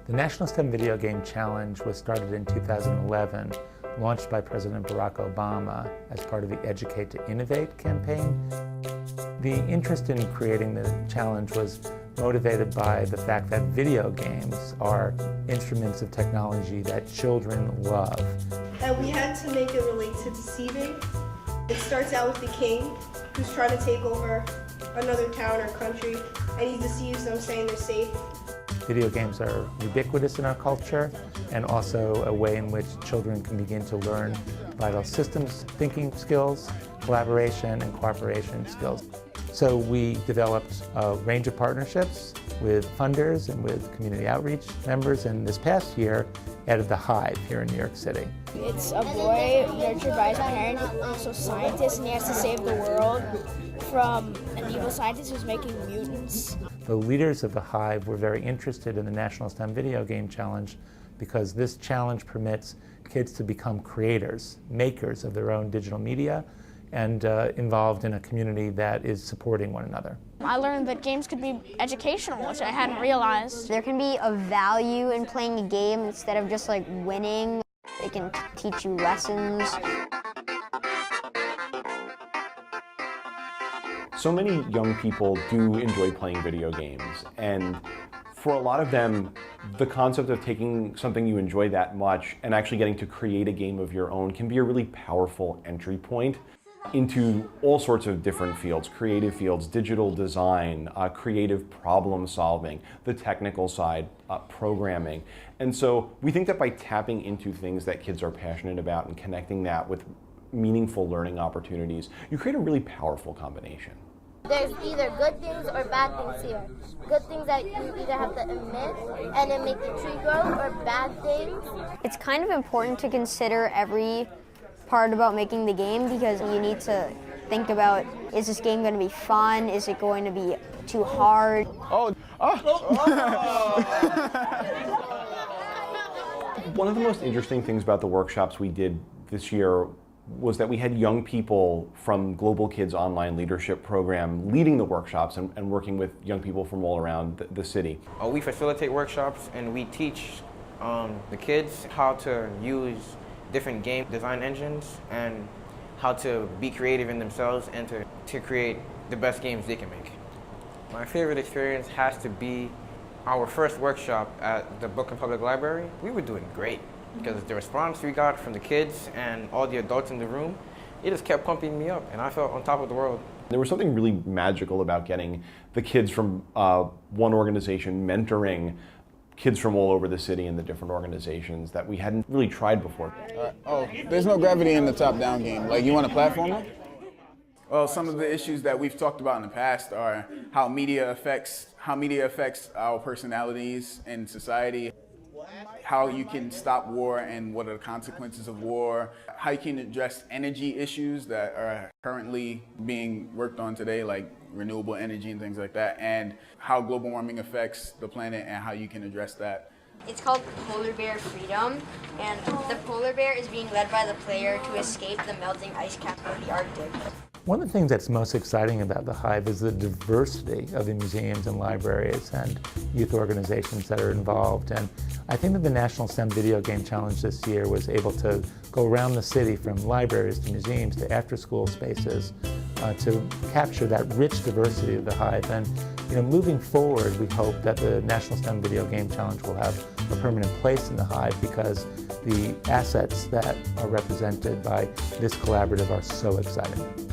The National STEM Video Game Challenge was started in 2011, launched by President Barack Obama as part of the Educate to Innovate campaign. The interest in creating the challenge was motivated by the fact that video games are instruments of technology that children love. And we had to make it relate to deceiving. It starts out with the king who's trying to take over another town or country, and he deceives them saying they're safe. Video games are ubiquitous in our culture and also a way in which children can begin to learn vital systems thinking skills, collaboration and cooperation skills. So we developed a range of partnerships with funders and with community outreach members, and this past year added the Hive here in New York City. It's a boy nurtured by his parents, also a scientist, and he has to save the world from an evil scientist who's making mutants. The leaders of the Hive were very interested in the National STEM Video Game Challenge because this challenge permits kids to become creators, makers of their own digital media, and involved in a community that is supporting one another. I learned that games could be educational, which I hadn't realized. There can be a value in playing a game instead of just like winning. It can teach you lessons. So many young people do enjoy playing video games, and for a lot of them, the concept of taking something you enjoy that much and actually getting to create a game of your own can be a really powerful entry point into all sorts of different fields, creative fields, digital design, creative problem solving, the technical side, programming. And so we think that by tapping into things that kids are passionate about and connecting that with meaningful learning opportunities, you create a really powerful combination. There's either good things or bad things here. Good things that you either have to admit and then make the tree grow, or bad things. It's kind of important to consider every part about making the game because you need to think about, is this game going to be fun? Is it going to be too hard? One of the most interesting things about the workshops we did this year was that we had young people from Global Kids Online Leadership Program leading the workshops and working with young people from all around the city. We facilitate workshops and we teach the kids how to use different game design engines and how to be creative in themselves and to create the best games they can make. My favorite experience has to be our first workshop at the Brooklyn Public Library. We were doing great because the response we got from the kids and all the adults in the room, it just kept pumping me up and I felt on top of the world. There was something really magical about getting the kids from one organization mentoring kids from all over the city in the different organizations that we hadn't really tried before. There's no gravity in the top-down game. Like, you want a platformer? Well, some of the issues that we've talked about in the past are how media affects our personalities in society, how you can stop war and what are the consequences of war, how you can address energy issues that are currently being worked on today, like renewable energy and things like that, and how global warming affects the planet and how you can address that. It's called Polar Bear Freedom, and the polar bear is being led by the player to escape the melting ice cap of the Arctic. One of the things that's most exciting about the Hive is the diversity of the museums and libraries and youth organizations that are involved. And I think that the National STEM Video Game Challenge this year was able to go around the city from libraries to museums to after-school spaces to capture that rich diversity of the Hive. And moving forward, we hope that the National STEM Video Game Challenge will have a permanent place in the Hive because the assets that are represented by this collaborative are so exciting.